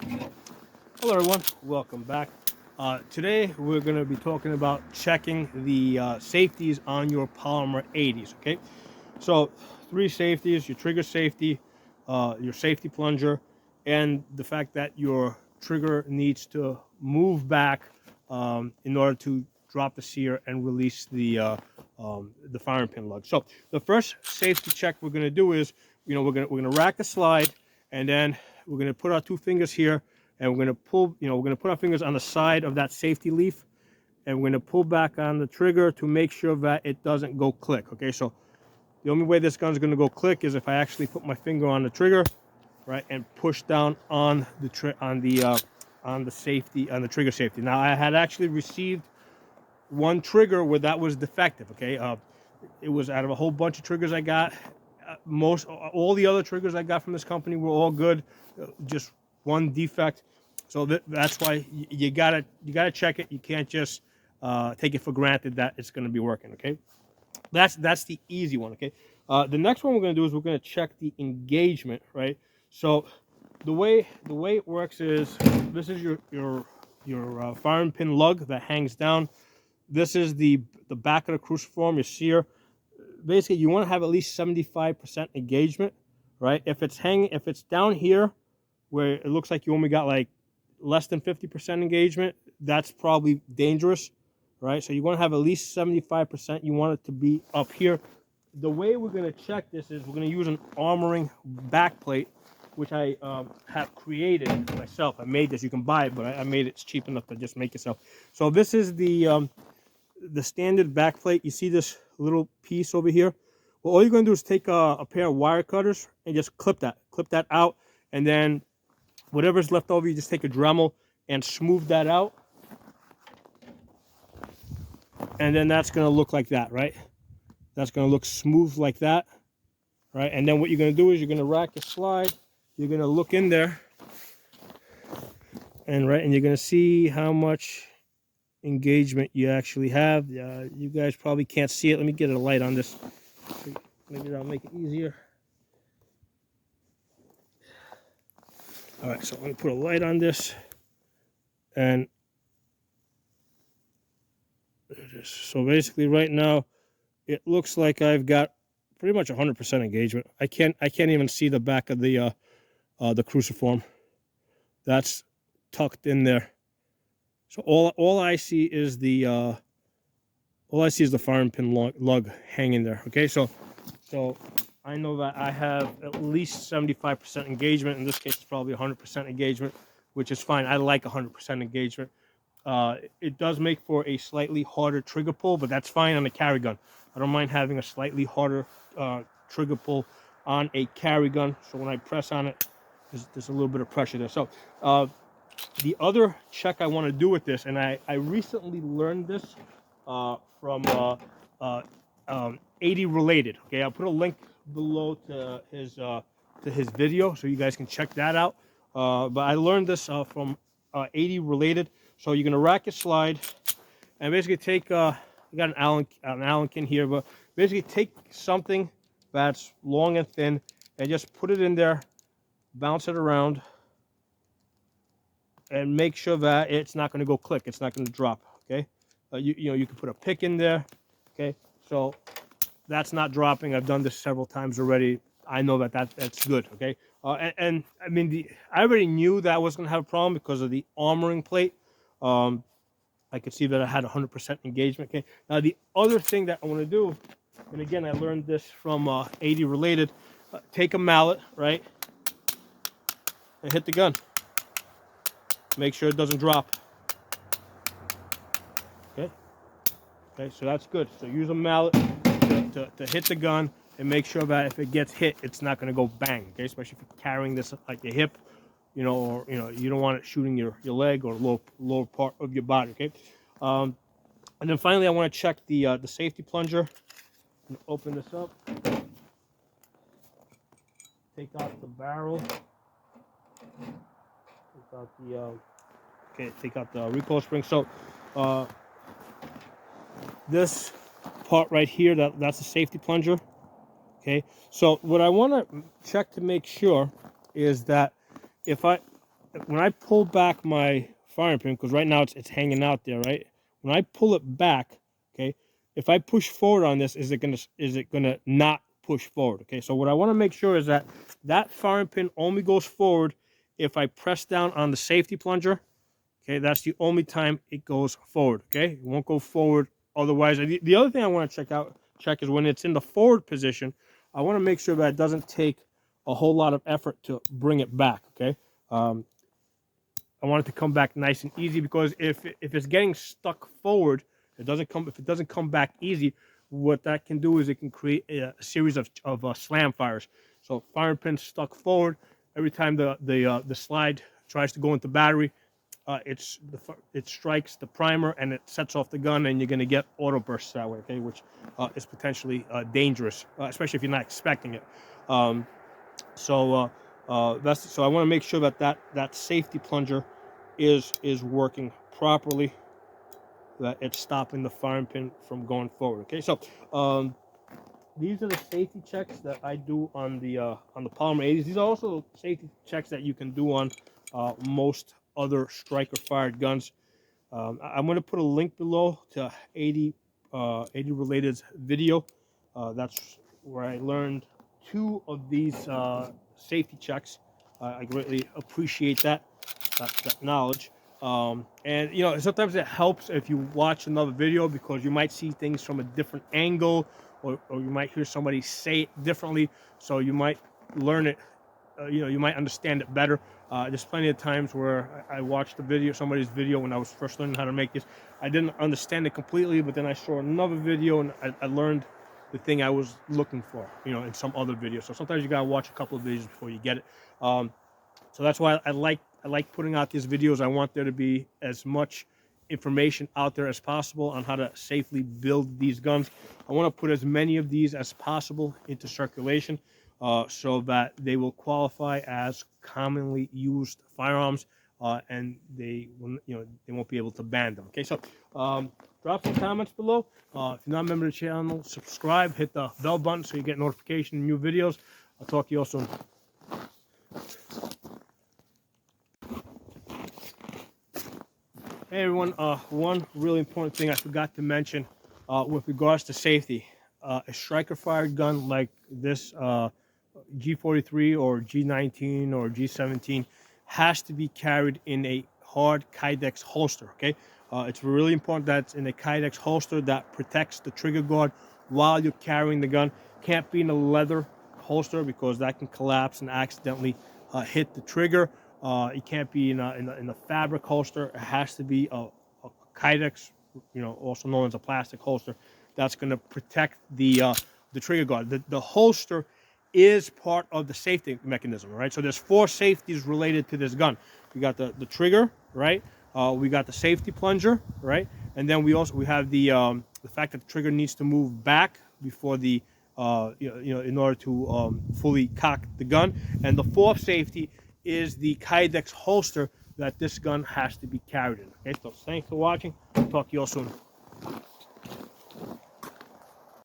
Hello everyone, welcome back. Today we're going to be talking about checking the safeties on your polymer 80s, okay? So three safeties: your trigger safety, your safety plunger, and the fact that your trigger needs to move back in order to drop the sear and release the firing pin lug. So the first safety check we're going to do is, we're gonna rack the slide, and then we're going to put our two fingers here, and we're going to pull, we're going to put our fingers on the side of that safety leaf, and we're going to pull back on the trigger to make sure that it doesn't go click. Okay, so the only way this gun's going to go click is if I actually put my finger on the trigger, right, and push down on the safety, on the trigger safety. Now I had actually received one trigger where that was defective. Okay, it was out of a whole bunch of triggers I got. All the other triggers I got from this company were all good, just one defect. So that's why you gotta check it. You can't just take it for granted that it's going to be working. Okay, that's the easy one. Okay, the next one we're going to do is we're going to check the engagement. Right. So the way it works is, this is your firing pin lug that hangs down. This is the back of the cruciform, your sear. Basically, you want to have at least 75% engagement, right? If it's down here where it looks like you only got like less than 50% engagement, that's probably dangerous, right? So you want to have at least 75%. You want it to be up here. The way we're going to check this is we're going to use an armoring back plate, which I have created myself. I made this. You can buy it, but I made it. It's cheap enough to just make yourself. So this is the standard back plate. You see this little piece over here? Well, all you're going to do is take a pair of wire cutters and just clip that out, and then whatever's left over, you just take a Dremel and smooth that out, and then that's going to look like that, right? That's going to look smooth like that, right? And then what you're going to do is you're going to rack your slide. You're going to look in there, and you're going to see how much engagement you actually have. You guys probably can't see it. Let me get a light on this. Maybe that'll make it easier. All right, so let me put a light on this, and so basically right now it looks like I've got pretty much 100% engagement. I can't even see the back of the cruciform. That's tucked in there. So all I see is the firing pin lug hanging there. Okay, so I know that I have at least 75% engagement. In this case, it's probably 100% engagement, which is fine. I like 100% engagement. It does make for a slightly harder trigger pull, but that's fine on a carry gun. I don't mind having a slightly harder trigger pull on a carry gun. So when I press on it, there's a little bit of pressure there. So the other check I want to do with this, and I recently learned this from 80 Related. Okay, I'll put a link below to his video so you guys can check that out. But I learned this from 80 Related. So you're gonna rack your slide and basically take you got an Allen key here, but basically take something that's long and thin and just put it in there, bounce it around, and make sure that it's not going to go click. It's not going to drop. Okay, you can put a pick in there. Okay, so that's not dropping. I've done this several times already. I know that's good. Okay, and I mean, I already knew that I was going to have a problem because of the armoring plate. I could see that I had 100% engagement. Okay, now the other thing that I want to do, and again, I learned this from 80 Related. Take a mallet, right, and hit the gun. Make sure it doesn't drop. Okay, so that's good. So use a mallet to hit the gun and make sure that if it gets hit, it's not going to go bang. Okay, especially if you're carrying this like your hip, or you don't want it shooting your leg or lower part of your body. Okay, and then finally I want to check the safety plunger. Open this up. Take out the barrel. Take out the recoil spring. So this part right here, that's the safety plunger. Okay, so what I want to check to make sure is that if I when I pull back my firing pin, because right now it's hanging out there, right? When I pull it back, okay, if I push forward on this, is it gonna not push forward? Okay, so what I want to make sure is that that firing pin only goes forward if I press down on the safety plunger. Okay, that's the only time it goes forward. Okay, it won't go forward otherwise. The other thing I want to check is when it's in the forward position, I want to make sure that it doesn't take a whole lot of effort to bring it back. Okay, I want it to come back nice and easy, because if it's getting stuck forward, if it doesn't come back easy, what that can do is it can create a series of slam fires. So firing pin stuck forward, every time the slide tries to go into battery, it strikes the primer and it sets off the gun, and you're going to get auto bursts that way. Okay, which is potentially dangerous, especially if you're not expecting it. So I want to make sure that safety plunger is working properly, that it's stopping the firing pin from going forward. Okay, so these are the safety checks that I do on the Polymer 80s. These are also safety checks that you can do on most other striker fired guns. I'm going to put a link below to 80 related video. That's where I learned 2 of these safety checks. I greatly appreciate that knowledge. And you know, sometimes it helps if you watch another video, because you might see things from a different angle, or you might hear somebody say it differently, so you might learn it. You know, you might understand it better. There's plenty of times where I watched somebody's video when I was first learning how to make this. I didn't understand it completely, but then I saw another video and I learned the thing I was looking for, you know, in some other video. So sometimes you gotta watch a couple of videos before you get it. So that's why I like putting out these videos. I want there to be as much information out there as possible on how to safely build these guns. I want to put as many of these as possible into circulation, so that they will qualify as commonly used firearms, and they won't be able to ban them. Okay, so drop some comments below. If you're not a member of the channel, subscribe, hit the bell button so you get notification of new videos. I'll talk to you all soon. Hey everyone, one really important thing I forgot to mention with regards to safety. A striker fired gun like this G43 or G19 or G17 has to be carried in a hard Kydex holster. Okay, it's really important that it's in a Kydex holster that protects the trigger guard while you're carrying the gun. Can't be in a leather holster, because that can collapse and accidentally hit the trigger. It can't be in a fabric holster. It has to be a Kydex, you know, also known as a plastic holster, that's going to protect the trigger guard. The holster is part of the safety mechanism, right? So there's 4 safeties related to this gun. We got the trigger, right? We got the safety plunger, right? And then we have the fact that the trigger needs to move back before the in order to fully cock the gun. And the 4th safety is the Kydex holster that this gun has to be carried in. Okay, so thanks for watching. I'll talk to you all soon.